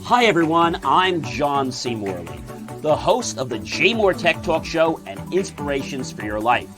Hi everyone, I'm John C. Morley, the host of the JMOR Tech Talk Show and Inspirations for Your Life.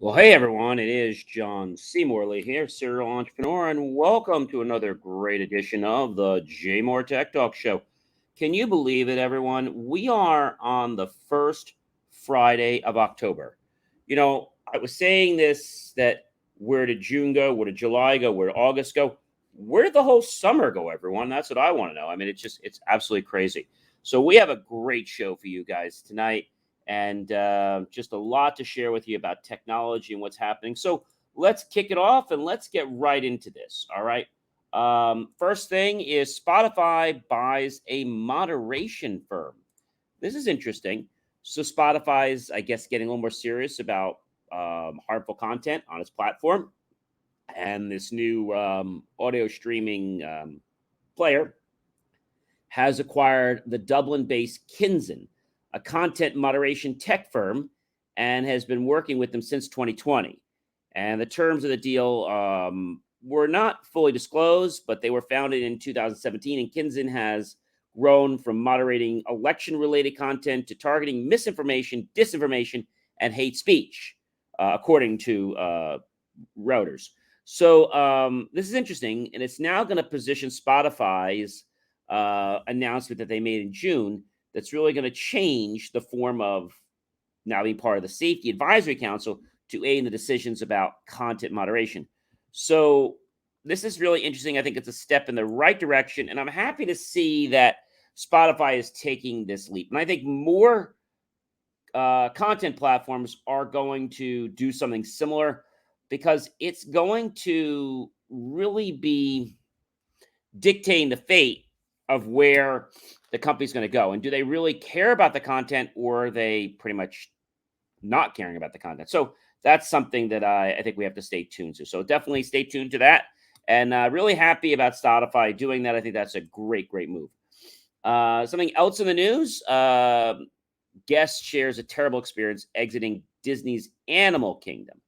Well, hey everyone, it is John C. Morley here, serial entrepreneur, and welcome to another great edition of the JMOR Tech Talk Show. Can you believe it, everyone? We are on the first Friday of October. You know, I was saying this, that where did June go? Where did July go? Where did August go? Where did the whole summer go, everyone? That's what I want to know. I mean, it's absolutely crazy. So we have a great show for you guys tonight, and just a lot to share with you about technology and what's happening. So let's kick it off and let's get right into this. All right. First thing is Spotify buys a moderation firm. This is interesting. So Spotify's, I guess, getting a little more serious about harmful content on its platform, and this new audio streaming player has acquired the Dublin-based Kinzen, a content moderation tech firm, and has been working with them since 2020. And the terms of the deal were not fully disclosed, but they were founded in 2017, and Kinzen has grown from moderating election-related content to targeting misinformation, disinformation, and hate speech, according to Reuters. So this is interesting, and it's now going to position Spotify's announcement that they made in June that's really going to change the form of now being part of the Safety Advisory Council to aid in the decisions about content moderation. So this is really interesting. I think it's a step in the right direction, and I'm happy to see that Spotify is taking this leap. And I think more content platforms are going to do something similar, because it's going to really be dictating the fate of where the company's going to go. And do they really care about the content, or are they pretty much not caring about the content? So that's something that I think we have to stay tuned to. So definitely stay tuned to that. And really happy about Spotify doing that. I think that's a great move. Something else in the news, guest shares a terrible experience exiting Disney's Animal Kingdom.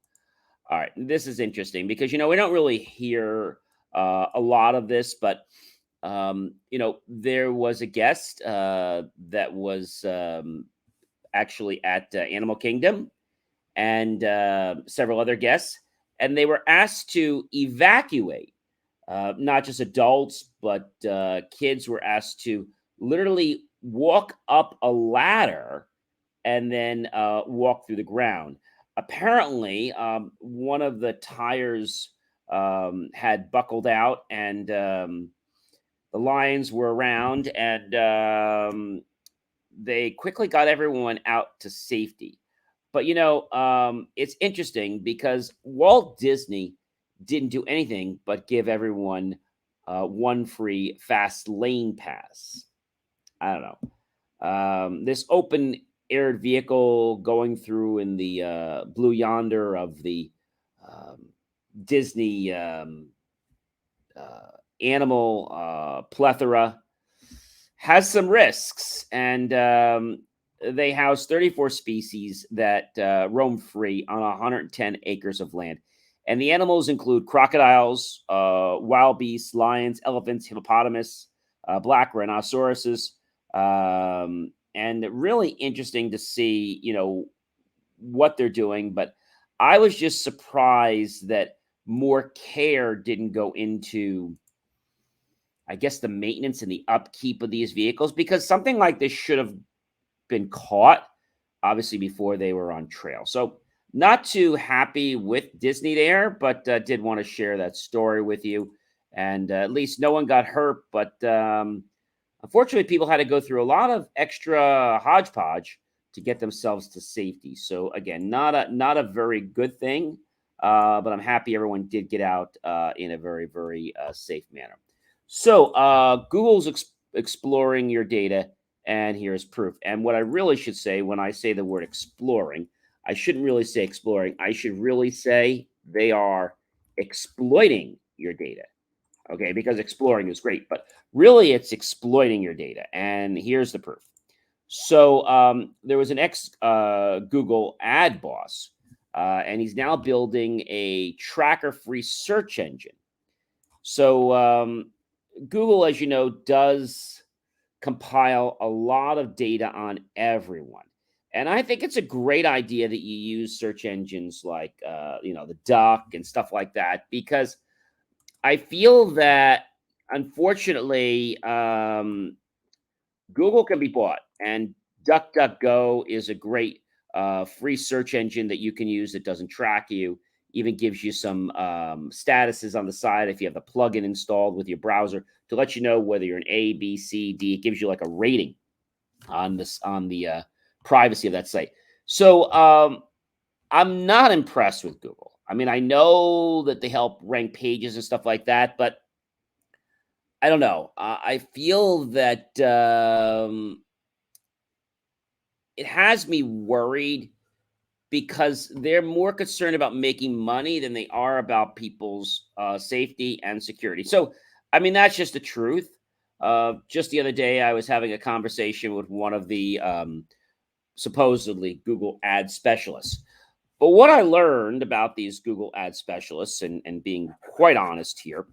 All right, this is interesting because, we don't really hear a lot of this, but there was a guest that was actually at Animal Kingdom, and several other guests, and they were asked to evacuate. Not just adults, but kids were asked to literally walk up a ladder and then walk through the ground. Apparently, one of the tires had buckled out, and the lions were around, and they quickly got everyone out to safety. But, it's interesting because Walt Disney didn't do anything but give everyone one free fast lane pass. I don't know. This open aired vehicle going through in the Blue Yonder of the Disney animal plethora has some risks, and they house 34 species that roam free on 110 acres of land. And the animals include crocodiles, wild beasts, lions, elephants, hippopotamus, black rhinoceroses, and really interesting to see, what they're doing. But I was just surprised that more care didn't go into, I guess, the maintenance and the upkeep of these vehicles, because something like this should have been caught, obviously, before they were on trail. So not too happy with Disney there, but did want to share that story with you. And at least no one got hurt, but Unfortunately, people had to go through a lot of extra hodgepodge to get themselves to safety. So again, not a very good thing, but I'm happy everyone did get out in a very very safe manner. So Google's exploring your data, and here's proof. And what I really should say when I say the word exploring, I shouldn't really say exploring. I should really say they are exploiting your data. Okay, because exploring is great, but really it's exploiting your data. And here's the proof. So there was an ex Google ad boss, and he's now building a tracker free search engine. So Google, as you know, does compile a lot of data on everyone. And I think it's a great idea that you use search engines like, the Duck and stuff like that, because I feel that unfortunately, Google can be bought, and DuckDuckGo is a great free search engine that you can use that doesn't track you. Even gives you some statuses on the side if you have the plugin installed with your browser to let you know whether you're an A, B, C, D. It gives you like a rating on this on the privacy of that site. So I'm not impressed with Google. I mean, I know that they help rank pages and stuff like that, but I don't know. I feel that it has me worried because they're more concerned about making money than they are about people's safety and security. So, I mean, that's just the truth. Just the other day, I was having a conversation with one of the supposedly Google ad specialists. But what I learned about these Google ad specialists, and being quite honest here,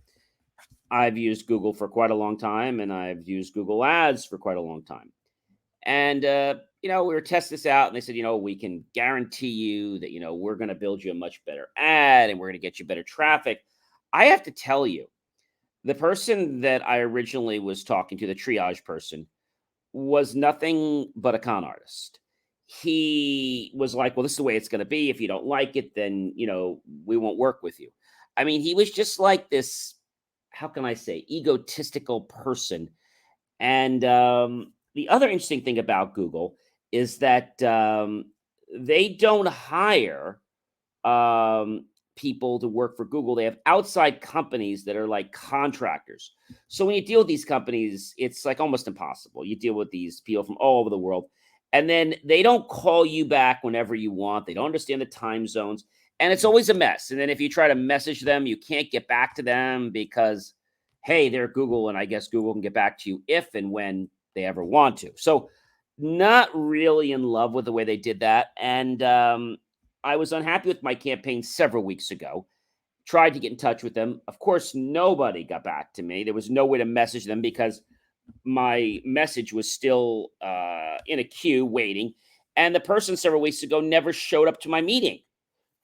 I've used Google for quite a long time, and I've used Google Ads for quite a long time. And we were testing this out, and they said, we can guarantee you that we're going to build you a much better ad, and we're going to get you better traffic. I have to tell you, the person that I originally was talking to, the triage person, was nothing but a con artist. He was like, well, this is the way it's going to be. If you don't like it, then we won't work with you. I mean, he was just like this, how can I say, egotistical person. And the other interesting thing about Google is that they don't hire um, people to work for Google. They have outside companies that are like contractors. So when you deal with these companies, it's like almost impossible. You deal with these people from all over the world, and then they don't call you back whenever you want. They don't understand the time zones, and it's always a mess. And then if you try to message them, you can't get back to them because, hey, they're Google, and I guess Google can get back to you if and when they ever want to. So, not really in love with the way they did that, and I was unhappy with my campaign several weeks ago. Tried to get in touch with them. Of course, nobody got back to me. There was no way to message them because my message was still in a queue waiting. And the person several weeks ago never showed up to my meeting.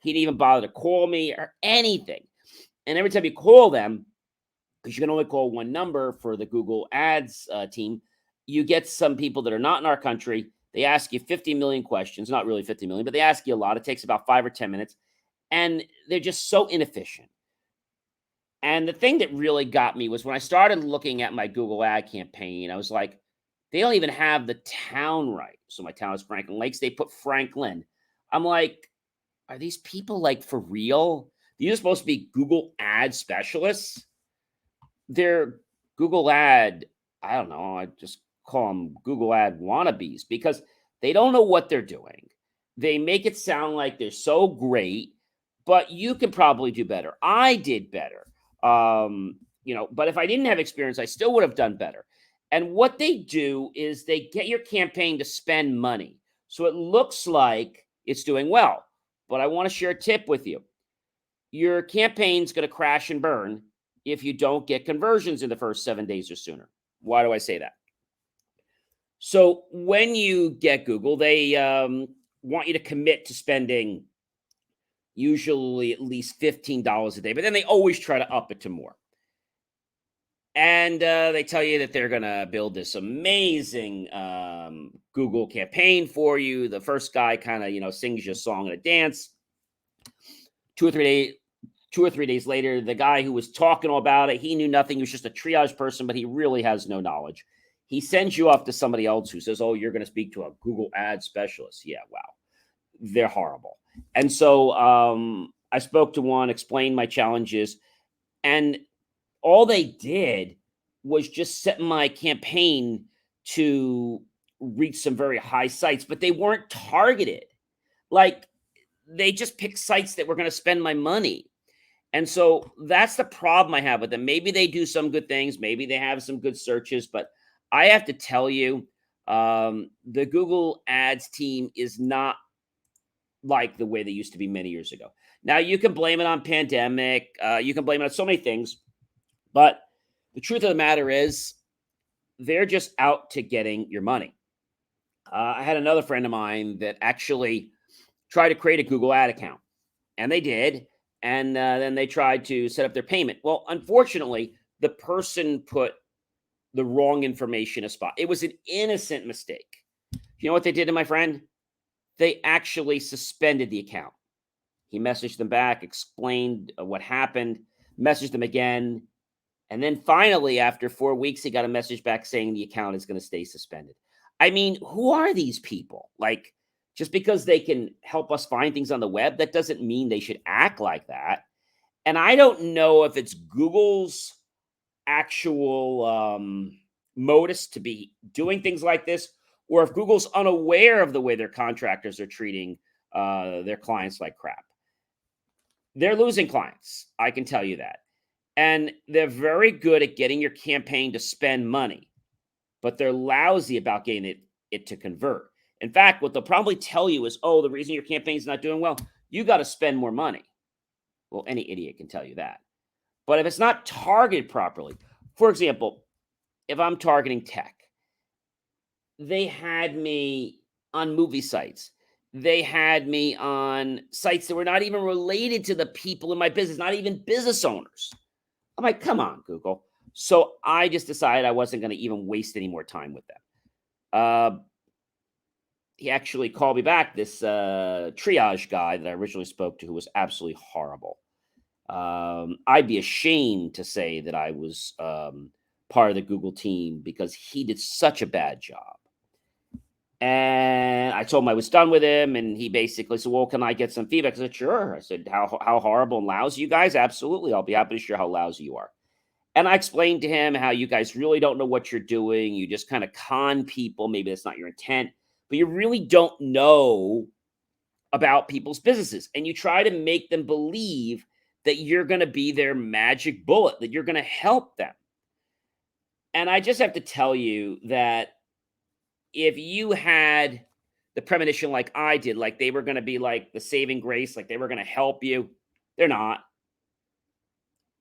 He didn't even bother to call me or anything. And every time you call them, because you can only call one number for the Google Ads team, you get some people that are not in our country. They ask you 50 million questions, not really 50 million, but they ask you a lot. It takes about 5 or 10 minutes, and they're just so inefficient. And the thing that really got me was when I started looking at my Google ad campaign, I was like, they don't even have the town right. So my town is Franklin Lakes. They put Franklin. I'm like, are these people like for real? These are supposed to be Google ad specialists. They're Google ad, I don't know, I just call them Google ad wannabes because they don't know what they're doing. They make it sound like they're so great, but you can probably do better. I did better. But if I didn't have experience, I still would have done better. And what they do is they get your campaign to spend money. So it looks like it's doing well. But I want to share a tip with you. Your campaign's going to crash and burn if you don't get conversions in the first 7 days or sooner. Why do I say that? So when you get Google, they want you to commit to spending usually at least $15 a day, but then they always try to up it to more. And they tell you that they're going to build this amazing Google campaign for you. The first guy kind of, sings you a song and a dance. 2 or 3 days later, the guy who was talking all about it, he knew nothing. He was just a triage person, but he really has no knowledge. He sends you off to somebody else who says, "Oh, you're going to speak to a Google ad specialist." Yeah, wow, they're horrible. And so I spoke to one, explained my challenges, and all they did was just set my campaign to reach some very high sites, but they weren't targeted. Like, they just picked sites that were going to spend my money. And so that's the problem I have with them. Maybe they do some good things, maybe they have some good searches, but I have to tell you, the Google Ads team is not like the way they used to be many years ago. Now, you can blame it on pandemic, you can blame it on so many things, but the truth of the matter is they're just out to getting your money. I had another friend of mine that actually tried to create a Google ad account, and they did. And then they tried to set up their payment. Well, unfortunately, the person put the wrong information in a spot. It was an innocent mistake. You know what they did to my friend? They actually suspended the account. He messaged them back, explained what happened, messaged them again. And then finally, after 4 weeks, he got a message back saying the account is going to stay suspended. I mean, who are these people? Like, just because they can help us find things on the web, that doesn't mean they should act like that. And I don't know if it's Google's actual modus to be doing things like this, or if Google's unaware of the way their contractors are treating their clients like crap. They're losing clients, I can tell you that. And they're very good at getting your campaign to spend money, but they're lousy about getting it to convert. In fact, what they'll probably tell you is, oh, the reason your campaign's not doing well, you got to spend more money. Well, any idiot can tell you that. But if it's not targeted properly, for example, if I'm targeting tech, they had me on movie sites. They had me on sites that were not even related to the people in my business, not even business owners. I'm like, come on, Google. So I just decided I wasn't going to even waste any more time with them. He actually called me back, this triage guy that I originally spoke to, who was absolutely horrible. I'd be ashamed to say that I was part of the Google team because he did such a bad job. And I told him I was done with him, and he basically said, well, can I get some feedback? I said, sure. I said, how horrible and lousy you guys? Absolutely. I'll be happy to share how lousy you are. And I explained to him how you guys really don't know what you're doing. You just kind of con people. Maybe that's not your intent, but you really don't know about people's businesses. And you try to make them believe that you're going to be their magic bullet, that you're going to help them. And I just have to tell you that if you had the premonition like I did, like they were going to be like the saving grace, like they were going to help you, they're not.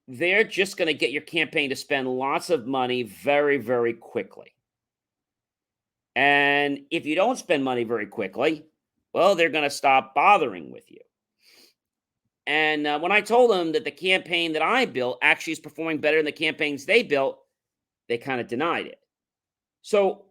They're just going to get your campaign to spend lots of money very, very quickly. And if you don't spend money very quickly, well, they're going to stop bothering with you. And when I told them that the campaign that I built actually is performing better than the campaigns they built, they kind of denied it. So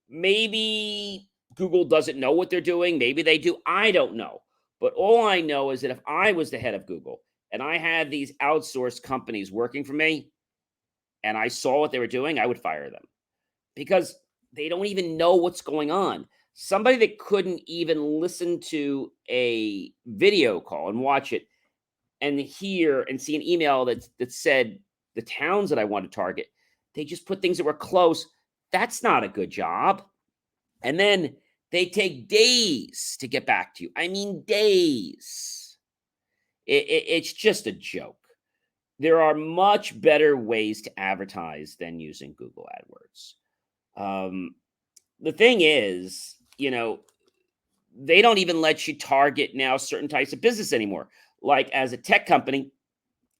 maybe Google doesn't know what they're doing. Maybe they do. I don't know. But all I know is that if I was the head of Google and I had these outsourced companies working for me and I saw what they were doing, I would fire them because they don't even know what's going on. Somebody that couldn't even listen to a video call and watch it and hear and see an email that said the towns that I want to target, they just put things that were close. That's not a good job. And then they take days to get back to you. I mean, days. It's just a joke. There are much better ways to advertise than using Google AdWords. The thing is, they don't even let you target now certain types of business anymore. Like as a tech company,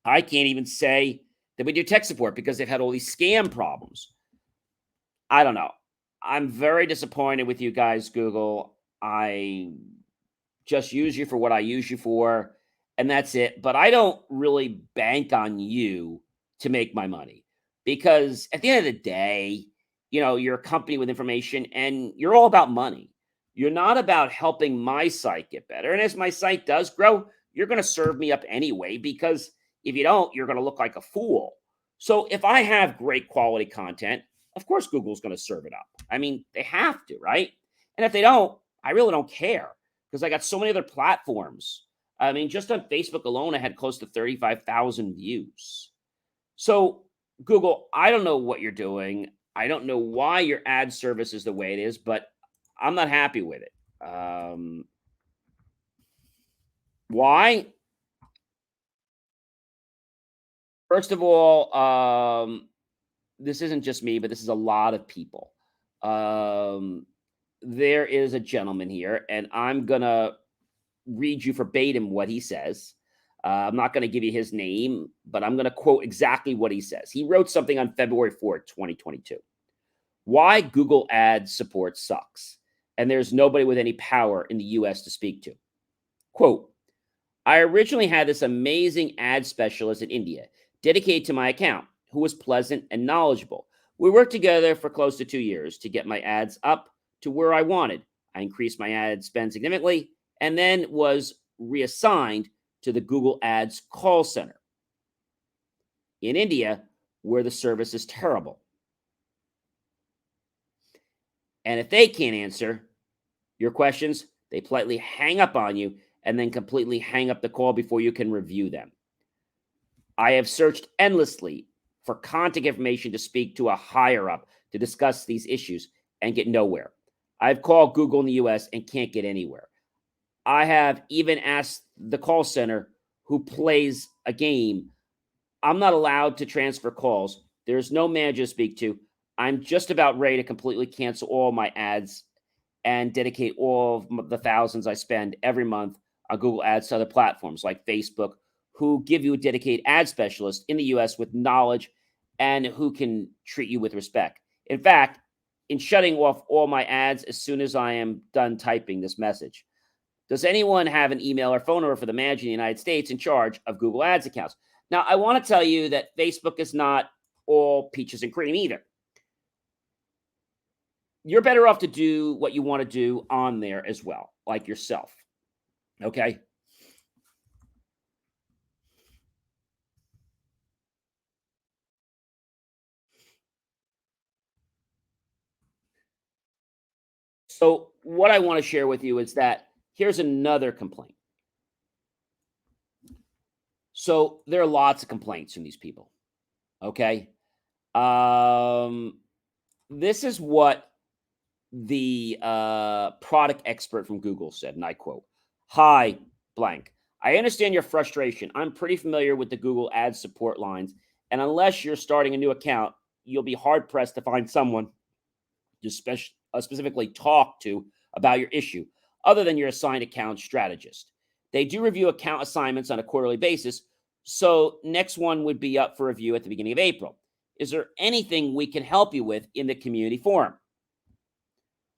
I can't even say that we do tech support because they've had all these scam problems. I don't know. I'm very disappointed with you guys, Google. I just use you for what I use you for, and that's it. But I don't really bank on you to make my money because at the end of the day, you're a company with information and you're all about money. You're not about helping my site get better. And as my site does grow, you're going to serve me up anyway, because if you don't, you're going to look like a fool. So if I have great quality content, of course Google's going to serve it up. I mean, they have to, right? And if they don't, I really don't care because I got so many other platforms. I mean, just on Facebook alone, I had close to 35,000 views. So, Google, I don't know what you're doing. I don't know why your ad service is the way it is, but I'm not happy with it. Why? First of all, this isn't just me, but this is a lot of people. Um, there is a gentleman here, and I'm gonna read you verbatim what he says. I'm not going to give you his name, but I'm going to quote exactly what he says. He wrote something on February 4th, 2022. Why Google Ads support sucks, and there's nobody with any power in the US to speak to. Quote, I originally had this amazing ad specialist in India dedicated to my account who was pleasant and knowledgeable. We worked together for close to 2 years to get my ads up to where I wanted. I increased my ad spend significantly and then was reassigned to the Google Ads call center in India, where the service is terrible. And if they can't answer your questions, they politely hang up on you and then completely hang up the call before you can review them. I have searched endlessly for contact information to speak to a higher up to discuss these issues and get nowhere. I've called Google in the US and can't get anywhere. I have even asked the call center who plays a game. I'm not allowed to transfer calls. There's no manager to speak to. I'm just about ready to completely cancel all my ads and dedicate all of the thousands I spend every month on Google Ads to other platforms like Facebook, who give you a dedicated ad specialist in the US with knowledge and who can treat you with respect. In fact, in shutting off all my ads as soon as I am done typing this message. Does anyone have an email or phone number for the manager in the United States in charge of Google Ads accounts? Now, I want to tell you that Facebook is not all peaches and cream either. You're better off to do what you want to do on there as well, like yourself. Okay. So, what I want to share with you is that here's another complaint. So, there are lots of complaints from these people. Okay. Um, this is what the product expert from Google said, and I quote, Hi, blank. I understand your frustration. I'm pretty familiar with the Google Ads support lines, and unless you're starting a new account, you'll be hard pressed to find someone to specifically talk to about your issue, other than your assigned account strategist. They do review account assignments on a quarterly basis, so next one would be up for review at the beginning of April. Is there anything we can help you with in the community forum?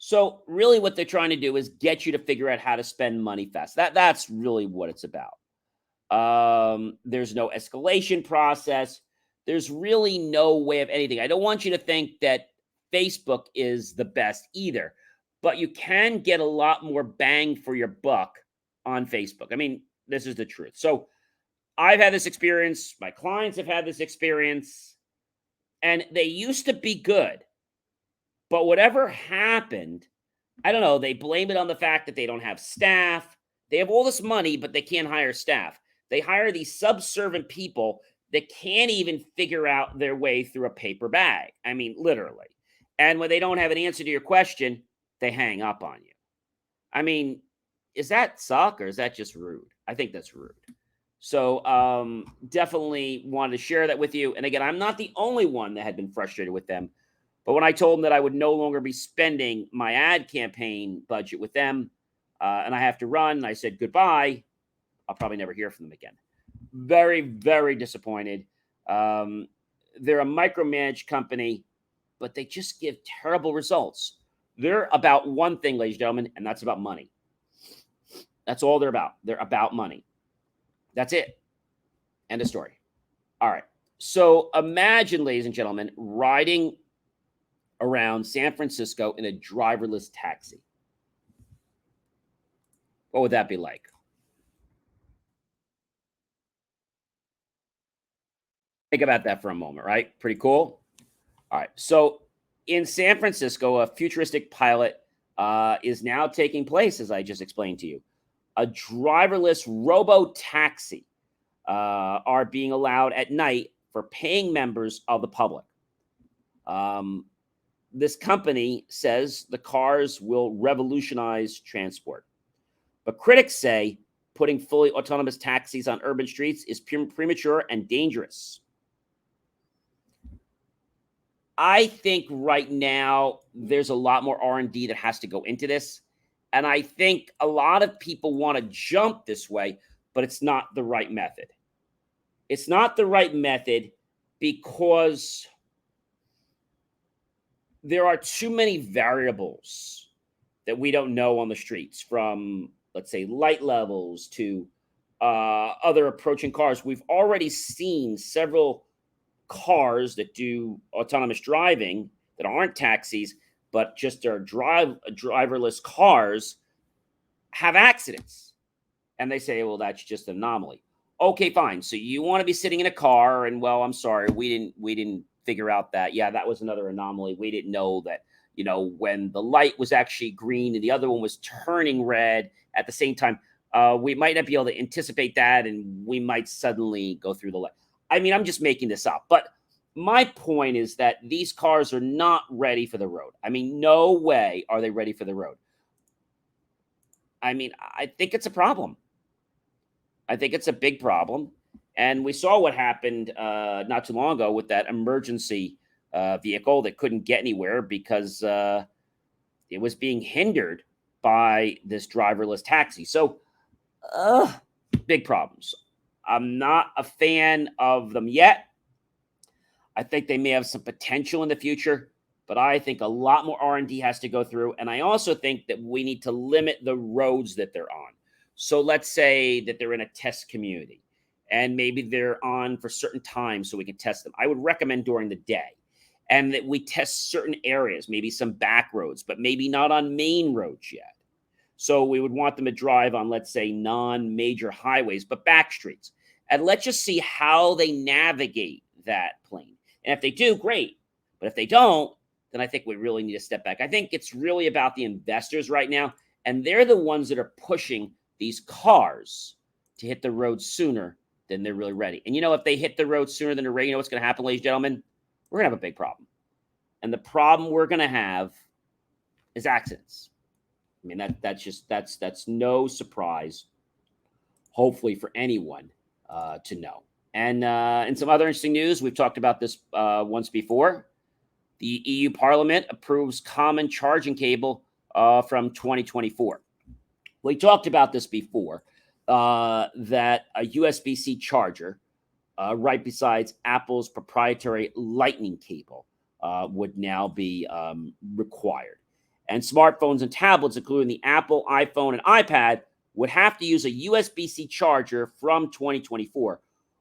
So really what they're trying to do is get you to figure out how to spend money fast. That's really what it's about. There's no escalation process. There's really no way of anything. I don't want you to think that Facebook is the best either, but you can get a lot more bang for your buck on Facebook. I mean, this is the truth. So I've had this experience. My clients have had this experience, and they used to be good. But whatever happened, I don't know, they blame it on the fact that they don't have staff. They have all this money, but they can't hire staff. They hire these subservient people that can't even figure out their way through a paper bag. I mean, literally. And when they don't have an answer to your question, they hang up on you. I mean, is that suck or is that just rude? I think that's rude. So definitely wanted to share that with you. And again, I'm not the only one that had been frustrated with them. But when I told them that I would no longer be spending my ad campaign budget with them and I have to run, I said goodbye. I'll probably never hear from them again. Very, very disappointed. They're a micromanaged company, but they just give terrible results. They're about one thing, ladies and gentlemen, and that's about money. That's all they're about. They're about money. That's it. End of story. All right. So imagine, ladies and gentlemen, riding around San Francisco in a driverless taxi. What would that be like? Think about that for a moment, right? Pretty cool. All right. So In San Francisco, a futuristic pilot is now taking place, as I just explained to you. A driverless robo taxi are being allowed at night for paying members of the public. This company says the cars will revolutionize transport. But critics say putting fully autonomous taxis on urban streets is premature and dangerous. I think right now there's a lot more R&D that has to go into this. And I think a lot of people want to jump this way, but it's not the right method. It's not the right method because there are too many variables that we don't know on the streets, from, let's say, light levels to other approaching cars. We've already seen several cars that do autonomous driving that aren't taxis, but just are driverless cars have accidents. And they say, well, that's just an anomaly. Okay, fine. So you want to be sitting in a car and, well, I'm sorry, we didn't figure out that. Yeah, that was another anomaly. We didn't know that, when the light was actually green and the other one was turning red at the same time. We might not be able to anticipate that, and we might suddenly go through the light. I mean, I'm just making this up, but my point is that these cars are not ready for the road. I mean, no way are they ready for the road. I mean, I think it's a problem. I think it's a big problem. And we saw what happened not too long ago with that emergency vehicle that couldn't get anywhere because it was being hindered by this driverless taxi. So, big problems. I'm not a fan of them yet. I think they may have some potential in the future, but I think a lot more R&D has to go through. And I also think that we need to limit the roads that they're on. So let's say that they're in a test community and maybe they're on for certain times so we can test them. I would recommend during the day, and that we test certain areas, maybe some back roads, but maybe not on main roads yet. So we would want them to drive on, let's say, non-major highways, but back streets. And let's just see how they navigate that plane. And if they do, great. But if they don't, then I think we really need to step back. I think it's really about the investors right now, and they're the ones that are pushing these cars to hit the road sooner than they're really ready. And if they hit the road sooner than they're ready, what's going to happen, ladies and gentlemen? We're going to have a big problem. And the problem we're going to have is accidents. I mean, that's no surprise, hopefully, for anyone to know. And in some other interesting news, we've talked about this once before. The EU Parliament approves common charging cable from 2024. We talked about this before, that a USB-C charger right besides Apple's proprietary Lightning cable would now be required. And smartphones and tablets, including the Apple iPhone and iPad, would have to use a USB-C charger from 2024,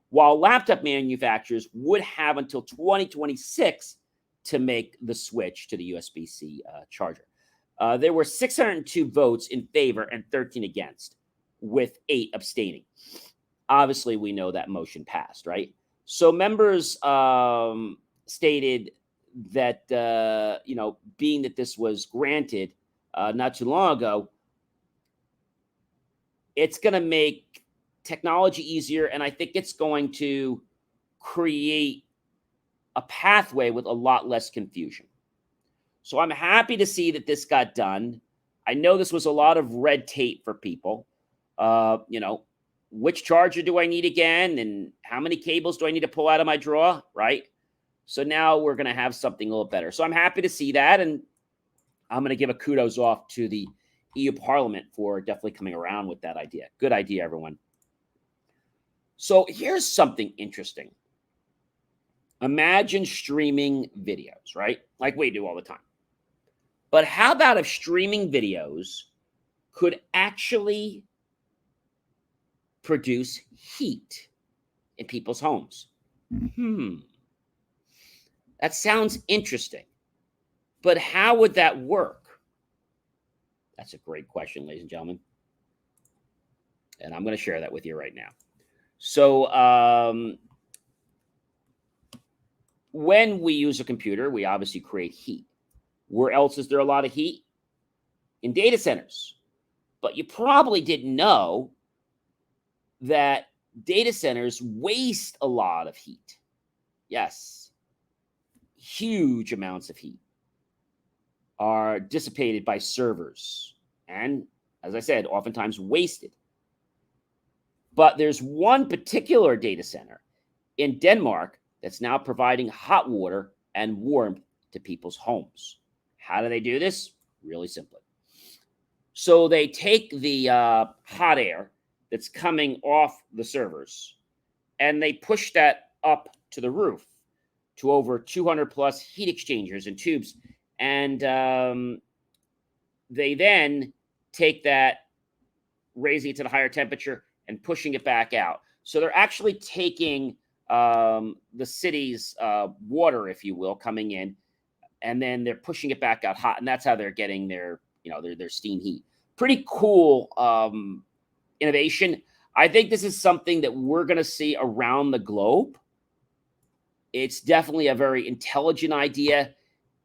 while laptop manufacturers would have until 2026 to make the switch to the USB-C charger. There were 602 votes in favor and 13 against, with 8 abstaining. Obviously, we know that motion passed, right? So members stated that, being that this was granted not too long ago, it's going to make technology easier, and I think it's going to create a pathway with a lot less confusion. So I'm happy to see that this got done. I know this was a lot of red tape for people. Which charger do I need again? And how many cables do I need to pull out of my drawer, right? So now we're going to have something a little better. So I'm happy to see that, and I'm going to give a kudos off to the EU Parliament for definitely coming around with that idea. Good idea, everyone. So here's something interesting. Imagine streaming videos, right? Like we do all the time. But how about if streaming videos could actually produce heat in people's homes? That sounds interesting. But how would that work? That's a great question, ladies and gentlemen. And I'm going to share that with you right now. So when we use a computer, we obviously create heat. Where else is there a lot of heat? In data centers. But you probably didn't know that data centers waste a lot of heat. Yes, huge amounts of heat are dissipated by servers and, as I said, oftentimes wasted. But there's one particular data center in Denmark that's now providing hot water and warmth to people's homes. How do they do this? Really simply. So they take the hot air that's coming off the servers and they push that up to the roof to over 200 plus heat exchangers and tubes. And they then take that, raising it to the higher temperature and pushing it back out. So they're actually taking the city's water, if you will, coming in, and then they're pushing it back out hot, and that's how they're getting their steam heat. Pretty cool innovation. I think this is something that we're going to see around the globe. It's definitely a very intelligent idea,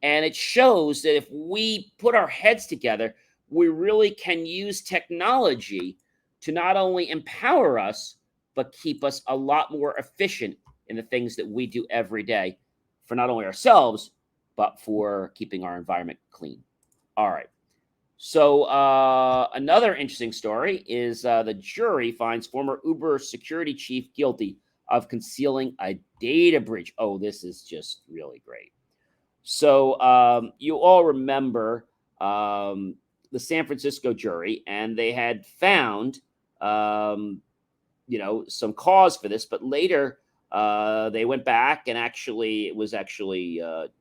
and it shows that if we put our heads together, we really can use technology to not only empower us, but keep us a lot more efficient in the things that we do every day for not only ourselves, but for keeping our environment clean. All right. So another interesting story is the jury finds former Uber security chief guilty of concealing a data breach. Oh, this is just really great. So you all remember the San Francisco jury, and they had found, some cause for this, but later they went back, and it was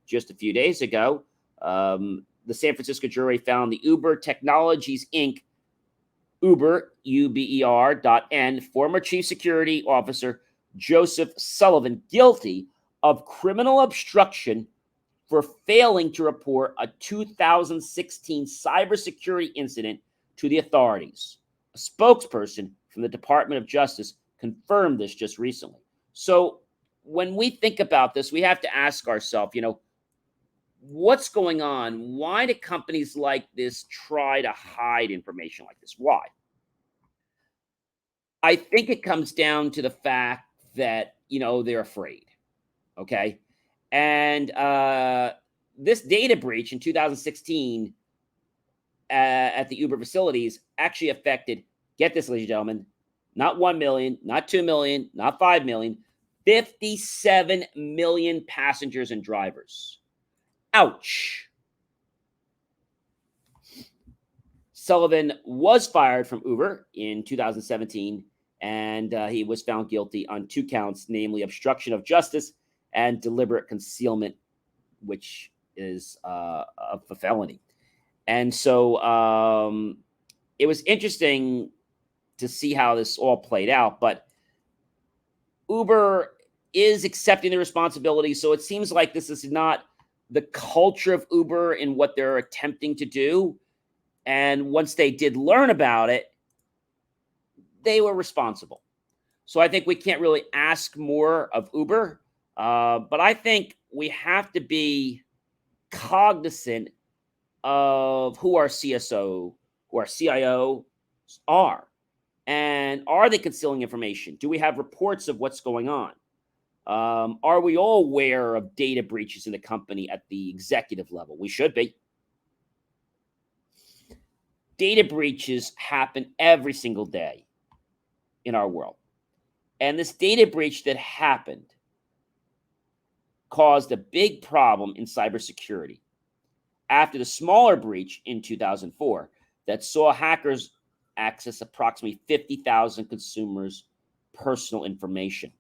just a few days ago. The San Francisco jury found the Uber Technologies Inc. Uber, UBER.N, former chief security officer Joseph Sullivan guilty of criminal obstruction for failing to report a 2016 cybersecurity incident to the authorities. A spokesperson from the Department of Justice confirmed this just recently. So when we think about this, we have to ask ourselves, what's going on? Why do companies like this try to hide information like this? Why? I think it comes down to the fact that, they're afraid. Okay. And this data breach in 2016 at the Uber facilities actually affected, get this, ladies and gentlemen, not 1 million, not 2 million, not 5 million, 57 million passengers and drivers. Ouch. Sullivan was fired from Uber in 2017, and he was found guilty on 2 counts, namely obstruction of justice and deliberate concealment, which is a felony. And so it was interesting to see how this all played out, but Uber is accepting the responsibility. So it seems like this is not the culture of Uber in what they're attempting to do. And once they did learn about it, they were responsible. So I think we can't really ask more of Uber, but I think we have to be cognizant of who our CSO, who our CIO are. And are they concealing information? Do we have reports of what's going on? Are we all aware of data breaches in the company at the executive level? We should be. Data breaches happen every single day in our world. And this data breach that happened caused a big problem in cybersecurity after the smaller breach in 2004 that saw hackers access approximately 50,000 consumers' personal information.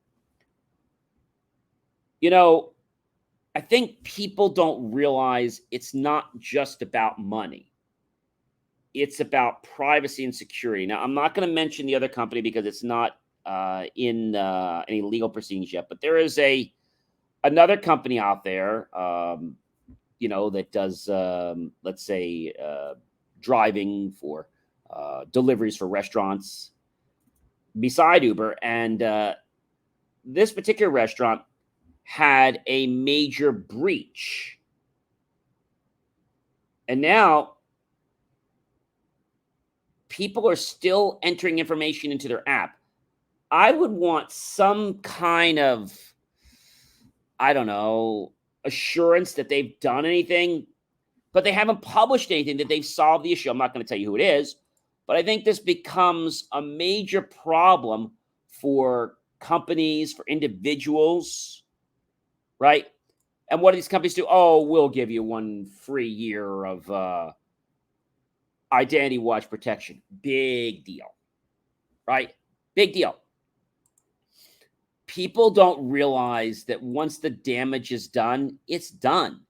I think people don't realize it's not just about money. It's about privacy and security. Now, I'm not going to mention the other company because it's not in any legal proceedings yet, but there is another company out there, that does, let's say, driving for deliveries for restaurants beside Uber. And this particular restaurant had a major breach And now people are still entering information into their app. I would want some kind of, I don't know, assurance that they've done anything, but they haven't published anything that they've solved the issue. I'm not going to tell you who it is, but I think this becomes a major problem for companies, for individuals, right? And what do these companies do? Oh, we'll give you 1 free year of identity watch protection. Big deal, right? Big deal. People don't realize that once the damage is done, it's done.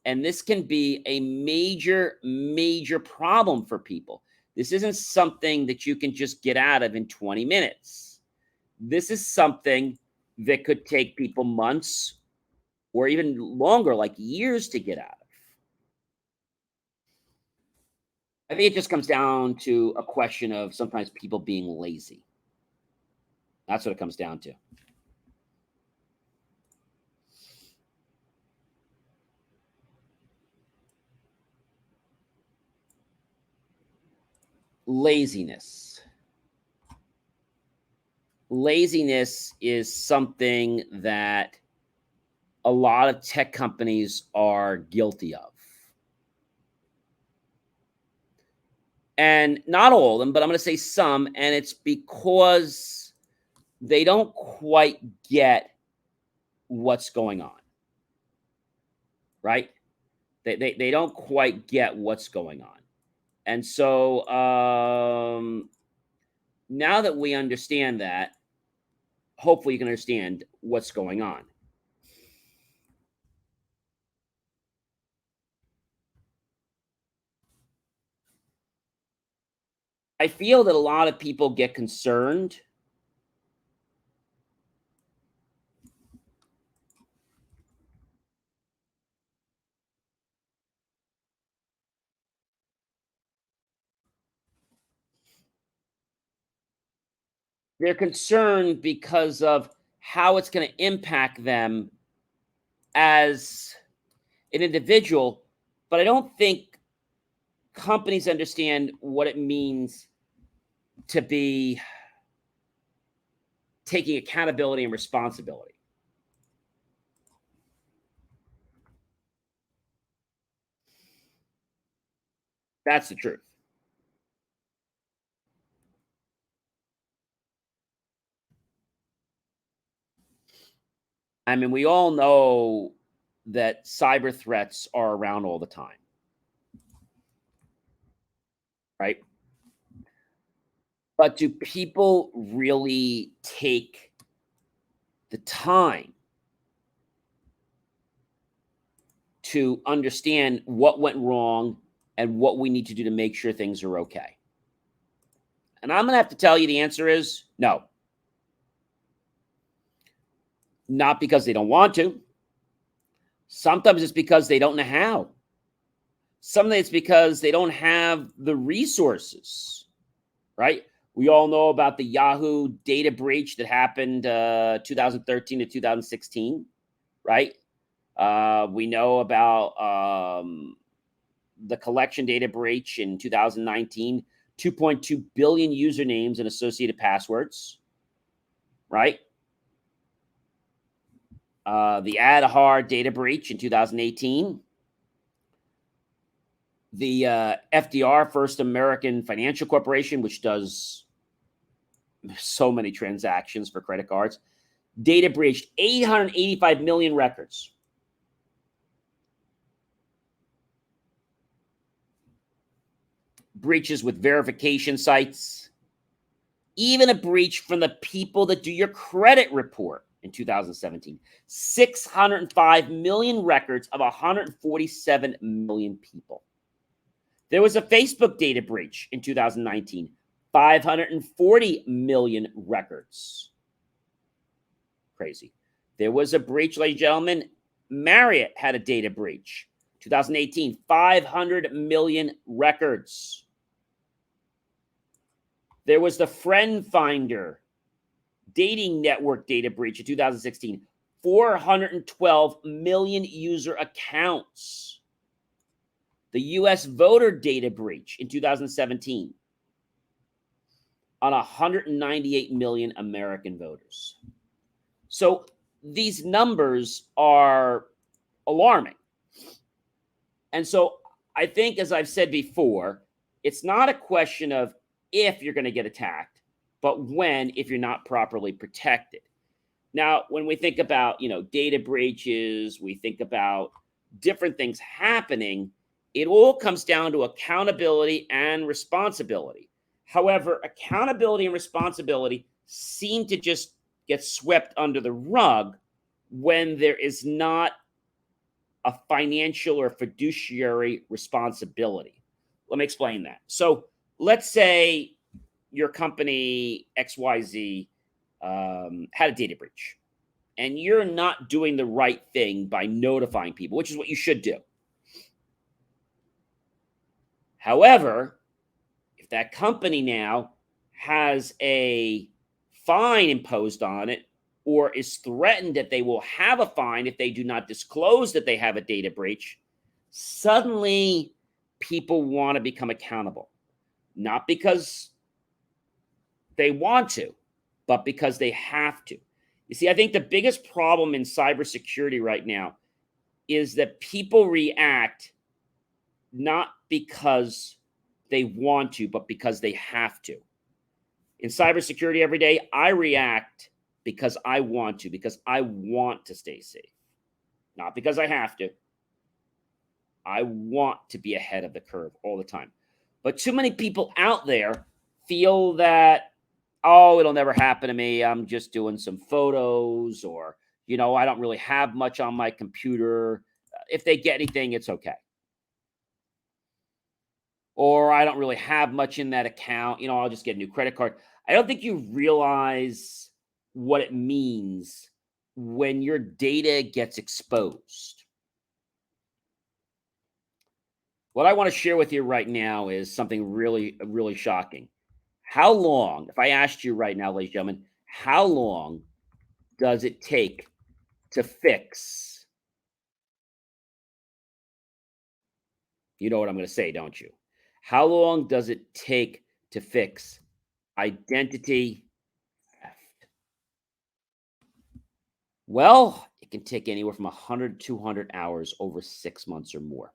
And this can be a major, major problem for people. This isn't something that you can just get out of in 20 minutes. This is something that could take people months or even longer, like years to get out of. I think it just comes down to a question of sometimes people being lazy. That's what it comes down to. Laziness. Laziness is something that a lot of tech companies are guilty of. And not all of them, but I'm going to say some. And it's because they don't quite get what's going on, right? They don't quite get what's going on. And so now that we understand that, hopefully you can understand what's going on. I feel that a lot of people get concerned. They're concerned because of how it's going to impact them as an individual, but I don't think companies understand what it means to be taking accountability and responsibility. That's the truth. I mean, we all know that cyber threats are around all the time, right? But do people really take the time to understand what went wrong and what we need to do to make sure things are okay? And I'm going to have to tell you the answer is no. Not because they don't want to. Sometimes it's because they don't know how. Sometimes it's because they don't have the resources, right? We all know about the Yahoo data breach that happened 2013 to 2016, right? We know about the collection data breach in 2019, 2.2 billion usernames and associated passwords, right? The Adhar data breach in 2018, the FDR, First American Financial Corporation, which does so many transactions for credit cards, data breached 885 million records. Breaches with verification sites, even a breach from the people that do your credit report in 2017. 605 million records of 147 million people. There was a Facebook data breach in 2019, 540 million records. Crazy. There was a breach, ladies and gentlemen. Marriott had a data breach. 2018, 500 million records. There was the Friend Finder dating network data breach in 2016, 412 million user accounts. the US voter data breach in 2017 on 198 million American voters. So these numbers are alarming. And so I think, as I've said before, it's not a question of if you're going to get attacked, but when, if you're not properly protected. Now, when we think about, data breaches, we think about different things happening, it all comes down to accountability and responsibility. However, accountability and responsibility seem to just get swept under the rug when there is not a financial or fiduciary responsibility. Let me explain that. So let's say your company XYZ had a data breach and you're not doing the right thing by notifying people, which is what you should do. However, if that company now has a fine imposed on it or is threatened that they will have a fine if they do not disclose that they have a data breach, suddenly people want to become accountable. Not because they want to, but because they have to. You see, I think the biggest problem in cybersecurity right now is that people react not because they want to, but because they have to. In cybersecurity every day, I react because I want to, because I want to stay safe, not because I have to. I want to be ahead of the curve all the time. But too many people out there feel that, oh, it'll never happen to me. I'm just doing some photos, or, I don't really have much on my computer. If they get anything, it's okay. Or I don't really have much in that account. I'll just get a new credit card. I don't think you realize what it means when your data gets exposed. What I want to share with you right now is something really, really shocking. How long, if I asked you right now, ladies and gentlemen, how long does it take to fix? You know what I'm going to say, don't you? How long does it take to fix identity theft? Well, it can take anywhere from 100 to 200 hours over 6 months or more.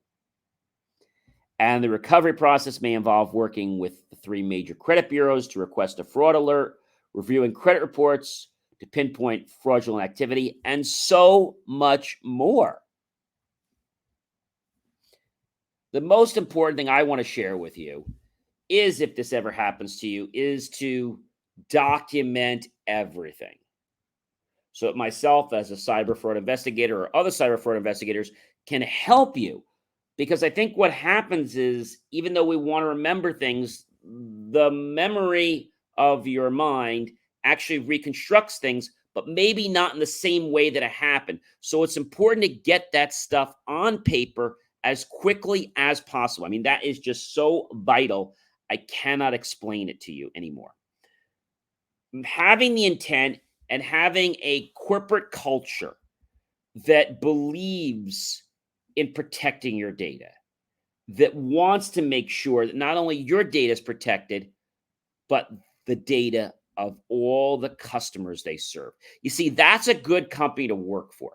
And the recovery process may involve working with the 3 major credit bureaus to request a fraud alert, reviewing credit reports to pinpoint fraudulent activity, and so much more. The most important thing I want to share with you is, if this ever happens to you, is to document everything. So that myself, as a cyber fraud investigator, or other cyber fraud investigators, can help you. Because I think what happens is, even though we want to remember things, the memory of your mind actually reconstructs things, but maybe not in the same way that it happened. So it's important to get that stuff on paper as quickly as possible. I mean, that is just so vital. I cannot explain it to you anymore. Having the intent and having a corporate culture that believes in protecting your data, that wants to make sure that not only your data is protected, but the data of all the customers they serve. You see, that's a good company to work for.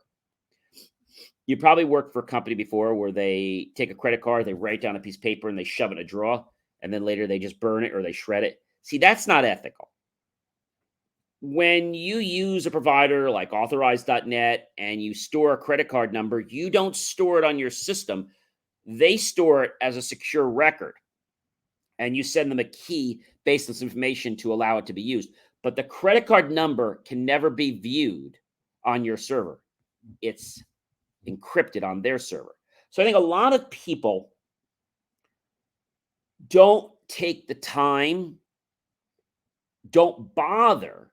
You probably worked for a company before where they take a credit card, they write down a piece of paper, and they shove it in a drawer, and then later they just burn it or they shred it. See, that's not ethical. When you use a provider like authorize.net and you store a credit card number, you don't store it on your system. They store it as a secure record, and you send them a key based on some information to allow it to be used. But the credit card number can never be viewed on your server. It's encrypted on their server. So I think a lot of people don't take the time, don't bother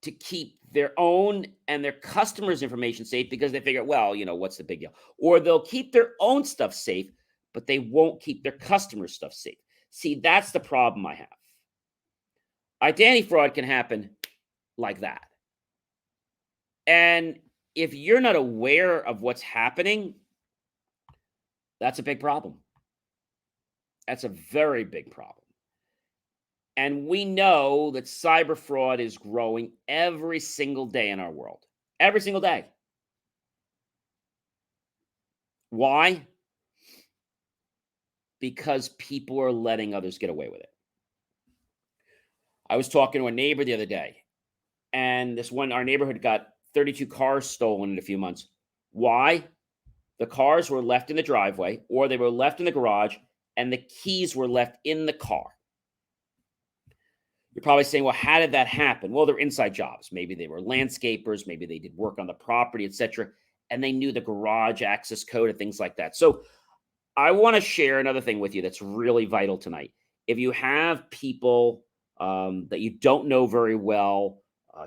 to keep their own and their customers' information safe because they figure, well, what's the big deal? Or they'll keep their own stuff safe, but they won't keep their customers' stuff safe. See, that's the problem I have. Identity fraud can happen like that. And if you're not aware of what's happening, That's a big problem. That's a very big problem. And we know that cyber fraud is growing every single day in our world. Every single day. Why? Because people are letting others get away with it. I was talking to a neighbor the other day, and our neighborhood got 32 cars stolen in a few months. Why? The cars were left in the driveway or they were left in the garage and the keys were left in the car. You're probably saying, well, how did that happen? Well, they're inside jobs. Maybe they were landscapers, maybe they did work on the property, etc. And they knew the garage access code and things like that. So I want to share another thing with you that's really vital tonight. If you have people that you don't know very well,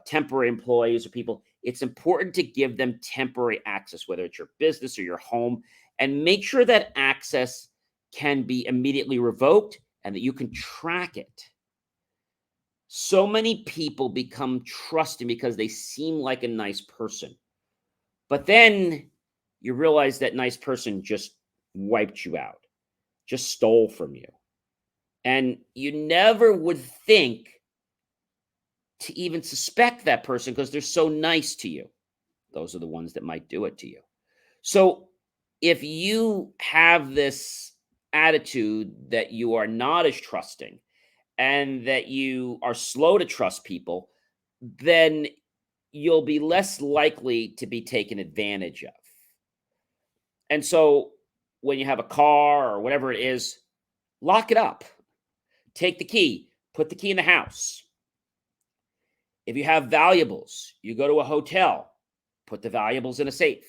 temporary employees or people, it's important to give them temporary access, whether it's your business or your home, and make sure that access can be immediately revoked and that you can track it. So many people become trusting because they seem like a nice person. But then you realize that nice person just wiped you out, just stole from you. And you never would think to even suspect that person because they're so nice to you. Those are the ones that might do it to you. So if you have this attitude that you are not as trusting and that you are slow to trust people, then you'll be less likely to be taken advantage of. And so when you have a car or whatever it is, lock it up. Take the key, put the key in the house. If you have valuables, you go to a hotel, put the valuables in a safe.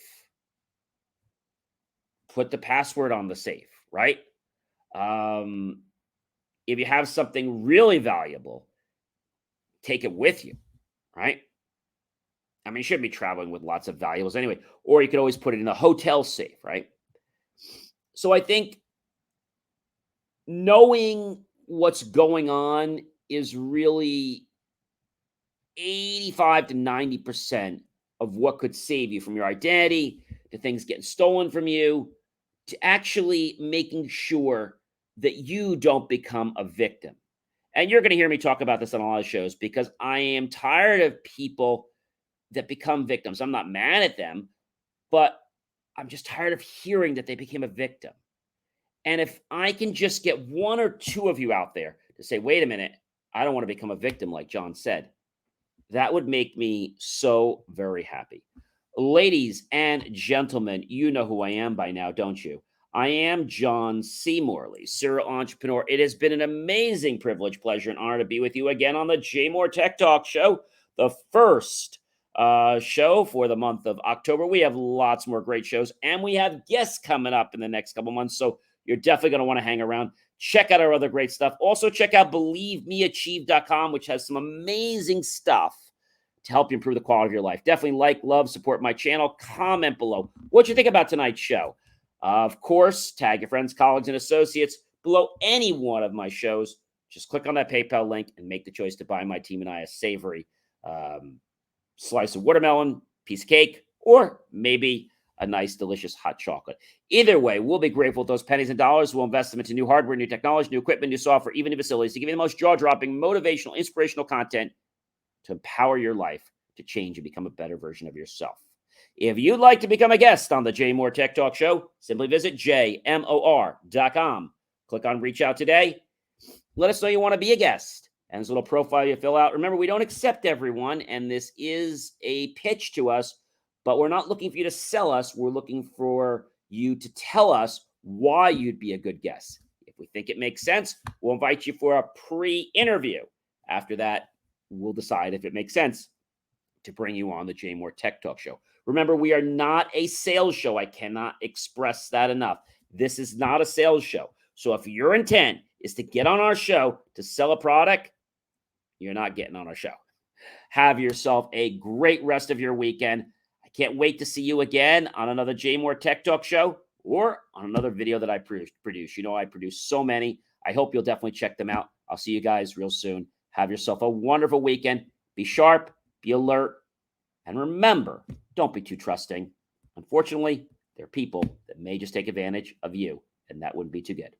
Put the password on the safe, right? If you have something really valuable, take it with you, right? I mean, you shouldn't be traveling with lots of valuables anyway, or you could always put it in a hotel safe, right? So I think knowing what's going on is really 85 to 90% of what could save you from your identity to things getting stolen from you to actually making sure that you don't become a victim. And you're going to hear me talk about this on a lot of shows because I am tired of people that become victims. I'm not mad at them, but I'm just tired of hearing that they became a victim. And if I can just get one or two of you out there to say, wait a minute, I don't want to become a victim, like John said, that would make me so very happy. Ladies and gentlemen, you know who I am by now, don't you? I am John C. Morley, serial entrepreneur. It has been an amazing privilege, pleasure, and honor to be with you again on the JMOR Tech Talk Show, the first show for the month of October. We have lots more great shows, and we have guests coming up in the next couple months, so you're definitely going to want to hang around. Check out our other great stuff. Also, check out believemeachieve.com, which has some amazing stuff to help you improve the quality of your life. Definitely like, love, support my channel. Comment below what you think about tonight's show. Of course, tag your friends, colleagues, and associates below any one of my shows. Just click on that PayPal link and make the choice to buy my team and I a savory slice of watermelon, piece of cake, or maybe a nice, delicious hot chocolate. Either way, we'll be grateful with those pennies and dollars. We'll invest them into new hardware, new technology, new equipment, new software, even new facilities to give you the most jaw-dropping, motivational, inspirational content to empower your life to change and become a better version of yourself. If you'd like to become a guest on the JMOR Tech Talk Show, simply visit JMOR.com. Click on Reach Out today. Let us know you want to be a guest. And this little profile you fill out. Remember, we don't accept everyone, and this is a pitch to us, but we're not looking for you to sell us. We're looking for you to tell us why you'd be a good guest. If we think it makes sense, we'll invite you for a pre-interview. After that, we'll decide if it makes sense to bring you on the JMOR Tech Talk Show. Remember, we are not a sales show. I cannot express that enough. This is not a sales show. So if your intent is to get on our show to sell a product, you're not getting on our show. Have yourself a great rest of your weekend. I can't wait to see you again on another JMOR Tech Talk Show or on another video that I produce. You know, I produce so many. I hope you'll definitely check them out. I'll see you guys real soon. Have yourself a wonderful weekend. Be sharp, be alert, and remember, don't be too trusting. Unfortunately, They're people that may just take advantage of you, and that wouldn't be too good.